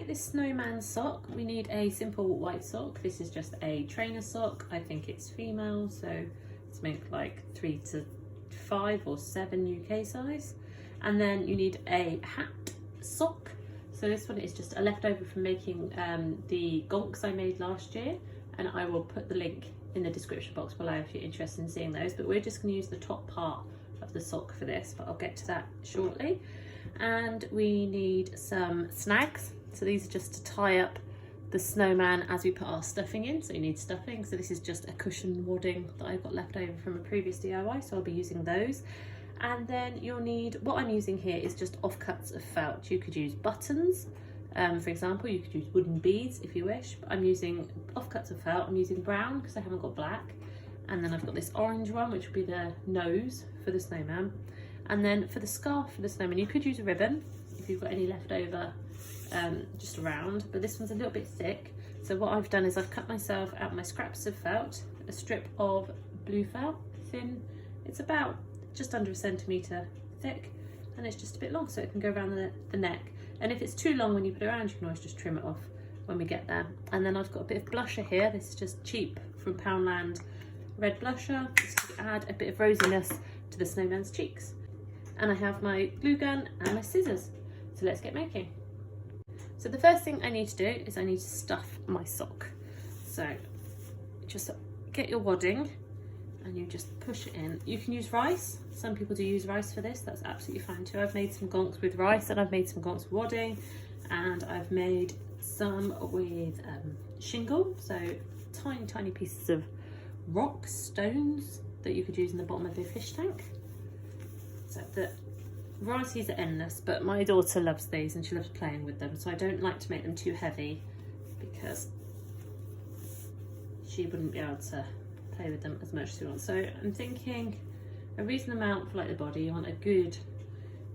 make this snowman sock, we need a simple white sock. This is just a trainer sock. I think it's female, so it's made like 3 to 5 or 7 UK size. And then you need a hat sock. So this one is just a leftover from making the gonks I made last year, and I will put the link in the description box below if you're interested in seeing those. But we're just going to use the top part of the sock for this, but I'll get to that shortly. And we need some snags. So these are just to tie up the snowman as we put our stuffing in. So you need stuffing. So this is just a cushion wadding that I've got left over from a previous DIY, so I'll be using those. And then you'll need, what I'm using here is just offcuts of felt. You could use buttons, for example. You could use wooden beads if you wish, but I'm using offcuts of felt. I'm using brown because I haven't got black. And then I've got this orange one, which will be the nose for the snowman. And then for the scarf for the snowman, you could use a ribbon if you've got any left over just around, but this one's a little bit thick. So what I've done is I've cut myself out my scraps of felt, a strip of blue felt, thin. It's about just under 1 centimetre thick, and it's just a bit long, so it can go around the neck. And if it's too long when you put it around, you can always just trim it off when we get there. And then I've got a bit of blusher here. This is just cheap from Poundland red blusher, just to add a bit of rosiness to the snowman's cheeks. And I have my glue gun and my scissors. So let's get making. So the first thing I need to do is I need to stuff my sock. So just get your wadding and you just push it in. You can use rice. Some people do use rice for this. That's absolutely fine too. I've made some gonks with rice, and I've made some gonks with wadding, and I've made some with shingle. So tiny, tiny pieces of rock, stones that you could use in the bottom of your fish tank. So the varieties are endless, but my daughter loves these and she loves playing with them, so I don't like to make them too heavy because she wouldn't be able to play with them as much as she wants. So I'm thinking a reasonable amount for like the body. You want a good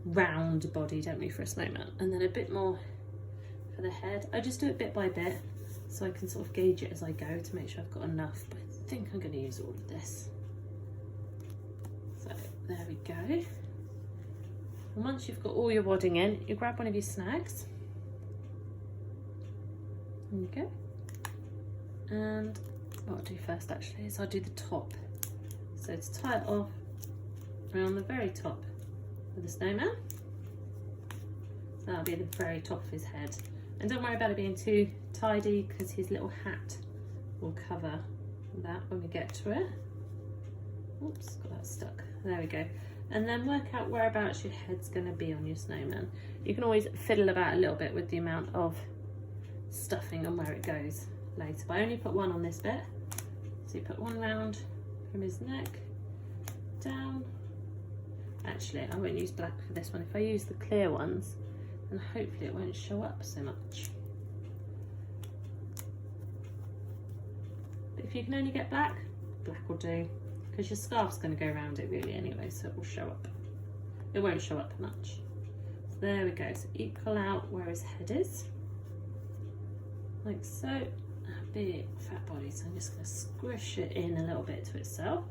round body, don't we, for a snowman, and then a bit more for the head. I just do it bit by bit so I can sort of gauge it as I go to make sure I've got enough, but I think I'm going to use all of this. So there we go. And once you've got all your wadding in, you grab one of your snags. There you go. And what I'll do first actually is I'll do the top. So to tie it off around the very top of the snowman. So that'll be the very top of his head. And don't worry about it being too tidy because his little hat will cover that when we get to it. Oops, got that stuck. There we go. And then work out whereabouts your head's going to be on your snowman. You can always fiddle about a little bit with the amount of stuffing and where it goes later. But I only put one on this bit. So you put one round from his neck down. Actually, I won't use black for this one. If I use the clear ones, then hopefully it won't show up so much. But if you can only get black, black will do. Because your scarf's going to go around it really anyway, so it will show up. It won't show up much. So there we go. So equal out where his head is, like so. A big fat body, so I'm just going to squish it in a little bit to itself.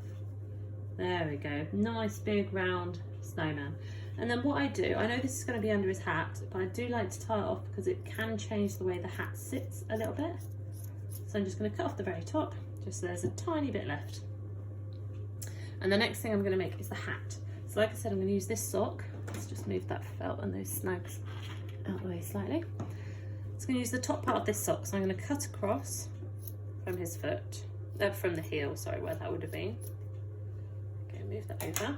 There we go. Nice big round snowman. And then what I do, I know this is going to be under his hat, but I do like to tie it off because it can change the way the hat sits a little bit. So I'm just going to cut off the very top, just so there's a tiny bit left. And the next thing I'm going to make is the hat. So like I said, I'm going to use this sock. Let's just move that felt and those snags out of the way slightly. So I'm going to use the top part of this sock. So I'm going to cut across from his foot, from the heel, sorry, where that would have been. Okay, move that over.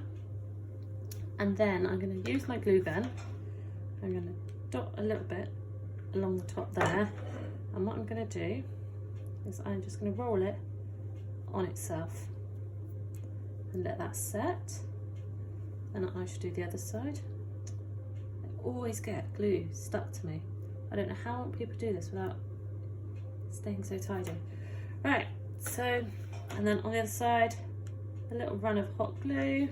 And then I'm going to use my glue gun. I'm going to dot a little bit along the top there. And what I'm going to do is I'm just going to roll it on itself and let that set. And I should do the other side. I always get glue stuck to me. I don't know how people do this without staying so tidy. Right, so, and then on the other side, a little run of hot glue,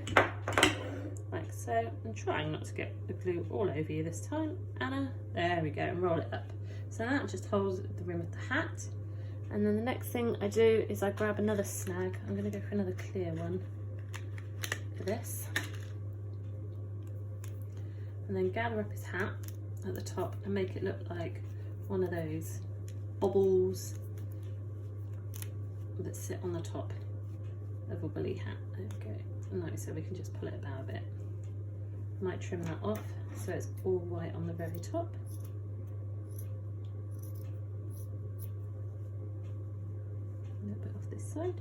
like so. I'm trying not to get the glue all over you this time, Anna. There we go, and roll it up. So that just holds the rim of the hat. And then the next thing I do is I grab another snag. I'm going to go for another clear one for this. And then gather up his hat at the top and make it look like one of those bobbles that sit on the top of a woolly hat. Okay, nice, so we can just pull it about a bit. Might trim that off so it's all white on the very top. A little bit off this side.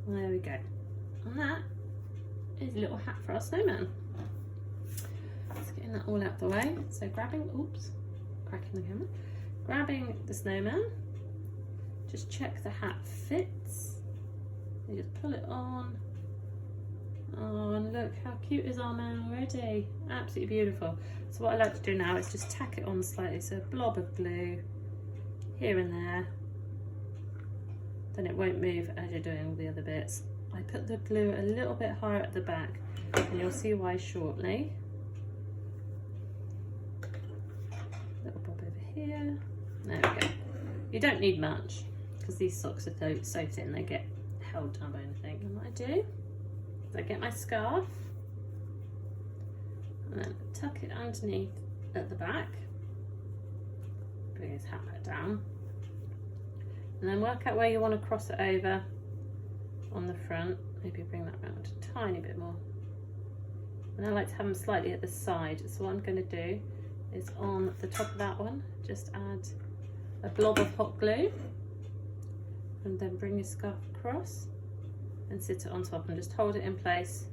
There we go. And that is a little hat for our snowman. Just getting that all out the way. So grabbing, oops, cracking the camera. Grabbing the snowman, just check the hat fits. You just pull it on. Oh, and look how cute is our man already. Absolutely beautiful. So what I like to do now is just tack it on slightly. So a blob of glue here and there. Then it won't move as you're doing all the other bits. I put the glue a little bit higher at the back, and you'll see why shortly. Little bob over here. There we go. You don't need much because these socks are so thin they get held down by anything. And what I do is I get my scarf and then tuck it underneath at the back. Bring his hat back down. And then work out where you want to cross it over on the front. Maybe bring that round a tiny bit more. And I like to have them slightly at the side. So what I'm going to do is on the top of that one, just add a blob of hot glue. And then bring your scarf across and sit it on top and just hold it in place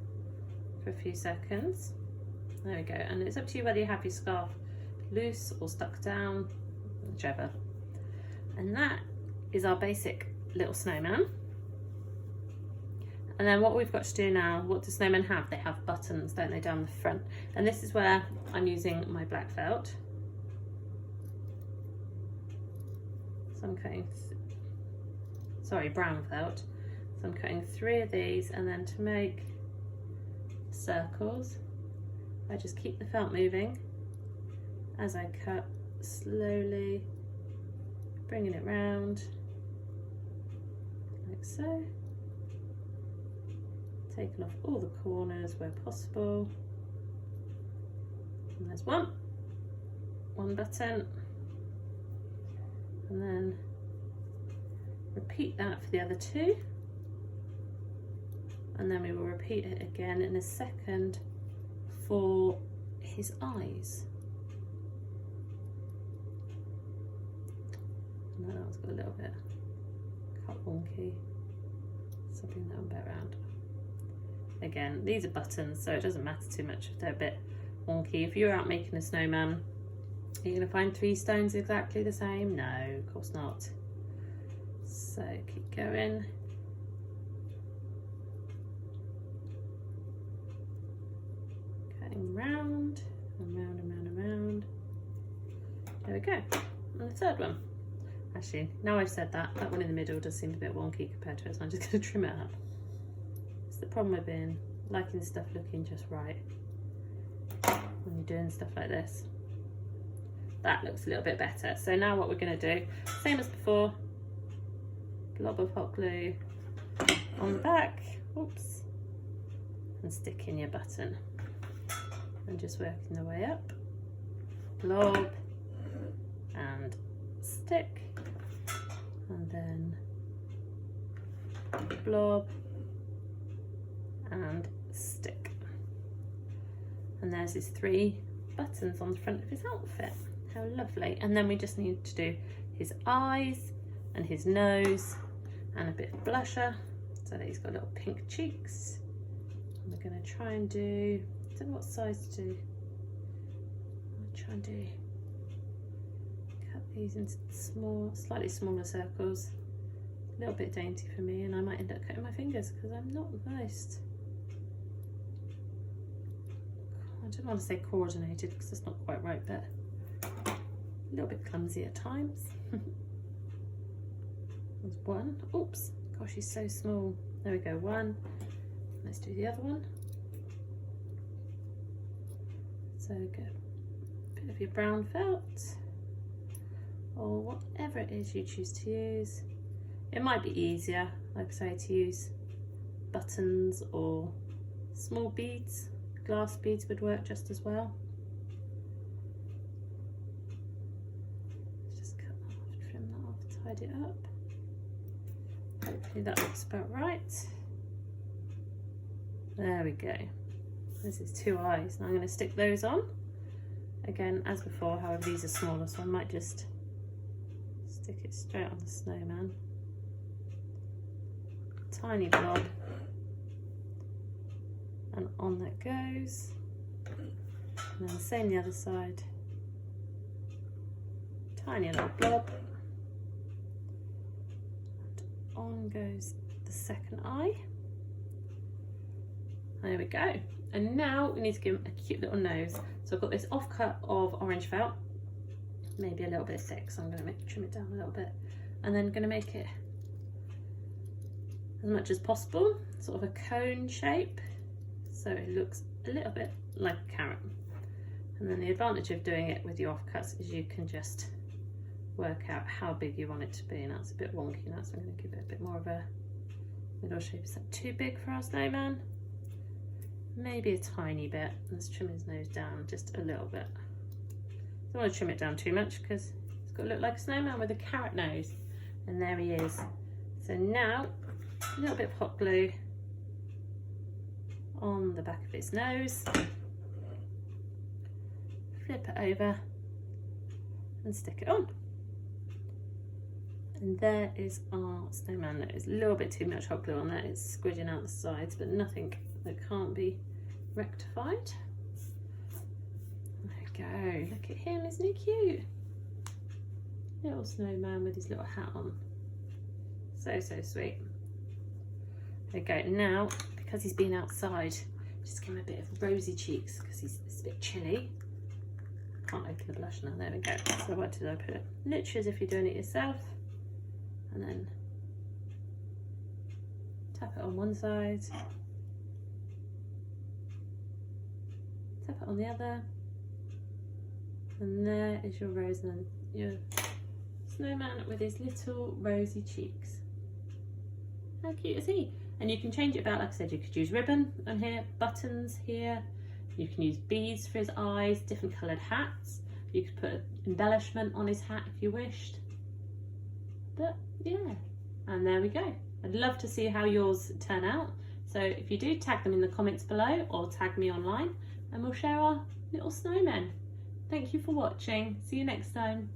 for a few seconds. There we go. And it's up to you whether you have your scarf loose or stuck down, whichever. And that is our basic little snowman. And then what we've got to do now, what do snowmen have? They have buttons, don't they, down the front? And this is where I'm using my black felt. So I'm cutting, brown felt. So I'm cutting 3 of these, and then to make circles, I just keep the felt moving as I cut slowly, bringing it round like so. Taking off all the corners where possible. And there's one button, and then repeat that for the other 2, and then we will repeat it again in a second for his eyes. And that one's got a little bit cut wonky, so bring that one back round. Again, these are buttons, so it doesn't matter too much if they're a bit wonky. If you're out making a snowman, are you going to find 3 stones exactly the same? No, of course not. So keep going. Cutting round and round and round and round. There we go. And the third one. Actually, now I've said that, that one in the middle does seem a bit wonky compared to it, so I'm just going to trim it up. The problem with being liking stuff looking just right when you're doing stuff like this. That looks a little bit better. So now what we're going to do, same as before, blob of hot glue on the back, oops, and stick in your button, and just working the way up, blob and stick, and then blob and stick. And there's his 3 buttons on the front of his outfit. How lovely. And then we just need to do his eyes and his nose and a bit of blusher so that he's got little pink cheeks. And we're going to try and do, I don't know what size to do. I'll try and do, cut these into small, slightly smaller circles. A little bit dainty for me, and I might end up cutting my fingers because I'm not the most, I don't want to say coordinated because it's not quite right, but a little bit clumsy at times. There's one. Oops, gosh, he's so small. There we go, 1. Let's do the other one. So get a bit of your brown felt, or whatever it is you choose to use. It might be easier, like I say, to use buttons or small beads. Glass beads would work just as well. tidy it up. Hopefully that looks about right. There we go. This is 2 eyes. Now I'm going to stick those on. Again, as before, however, these are smaller, so I might just stick it straight on the snowman. Tiny blob. And on that goes. And then the same the other side. Tiny little blob. And on goes the second eye. There we go. And now we need to give him a cute little nose. So I've got this offcut of orange felt, maybe a little bit thick, so I'm going to trim it down a little bit, and then going to make it as much as possible, sort of a cone shape, so it looks a little bit like a carrot. And then the advantage of doing it with your offcuts is you can just work out how big you want it to be. Now it's a bit wonky now, so I'm going to give it a bit more of a middle shape. Is that too big for our snowman? Maybe a tiny bit. Let's trim his nose down just a little bit. Don't want to trim it down too much because it's got to look like a snowman with a carrot nose. And there he is. So now a little bit of hot glue on the back of his nose. Flip it over and stick it on. And there is our snowman. There's a little bit too much hot glue on there. It's squidging out the sides, but nothing that can't be rectified. There we go. Look at him, isn't he cute? Little snowman with his little hat on. So sweet. There we go. Now, because he's been outside, just give him a bit of rosy cheeks because it's a bit chilly. Can't open the blush now. There we go. So what did I put it? Literally as if you're doing it yourself. And then tap it on one side. Tap it on the other. And there is your rose and your snowman with his little rosy cheeks. How cute is he? And you can change it about, like I said, you could use ribbon on here, buttons here. You can use beads for his eyes, different coloured hats. You could put embellishment on his hat if you wished. But yeah, and there we go. I'd love to see how yours turn out. So if you do, tag them in the comments below or tag me online and we'll share our little snowmen. Thank you for watching. See you next time.